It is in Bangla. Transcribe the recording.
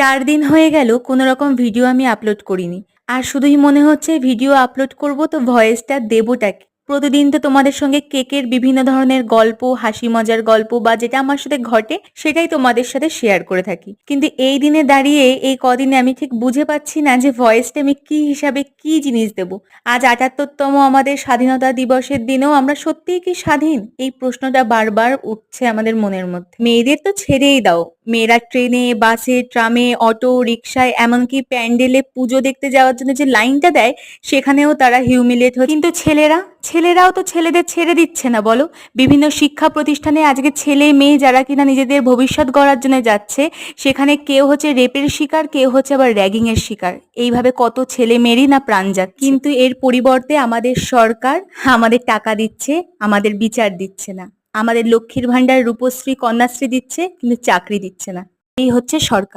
4 দিন হয়ে গেল কোনো রকম ভিডিও আমি আপলোড করিনি। আর শুধুই মনে হচ্ছে ভিডিও আপলোড করব তো ভয়েসটা দেবোটা কি? প্রতিদিন তো তোমাদের সঙ্গে কেকের বিভিন্ন ধরনের গল্প, হাসি মজার গল্প বা যেটা আমার সাথে ঘটে সেটাই তোমাদের সাথে শেয়ার করে থাকি। কিন্তু এই দিনে দাঁড়িয়ে এই কদিনে আমি ঠিক বুঝে পাচ্ছি না যে ভয়েসটা আমি কি হিসাবে কি জিনিস দেব। আজ ৭৮তম আমাদের স্বাধীনতা দিবসের দিনেও আমরা সত্যিই কি স্বাধীন? এই প্রশ্নটা বারবার উঠছে আমাদের মনের মধ্যে। মেয়েদের তো ছেড়েই দাও। মেয়েরা ট্রেনে, বাসে, ট্রামে, অটো, রিক্সায় এমনকি প্যান্ডেলে পুজো দেখতে যাওয়ার জন্য যে লাইনটা দেয় সেখানেও তারা হিউমিলিয়েট হয়। কিন্তু ছেলেরাও তো ছেলেদের ছেড়ে দিচ্ছে না বলো। বিভিন্ন শিক্ষা প্রতিষ্ঠানে আজকে ছেলে মেয়ে যারা কিনা নিজেদের ভবিষ্যৎ গড়ার জন্য যাচ্ছে সেখানে কেউ হচ্ছে রেপের শিকার, কেউ হচ্ছে আবার র্যাগিং এর শিকার। এইভাবে কত ছেলে মেয়েরই না প্রাণ যাচ্ছে। কিন্তু এর পরিবর্তে আমাদের সরকার আমাদের টাকা দিচ্ছে, আমাদের বিচার দিচ্ছে না। আমাদের লক্ষ্মীর ভান্ডার, রূপশ্রী, কন্যাশ্রী দিচ্ছে কিন্তু চাকরি দিচ্ছে না। এই হচ্ছে সরকার।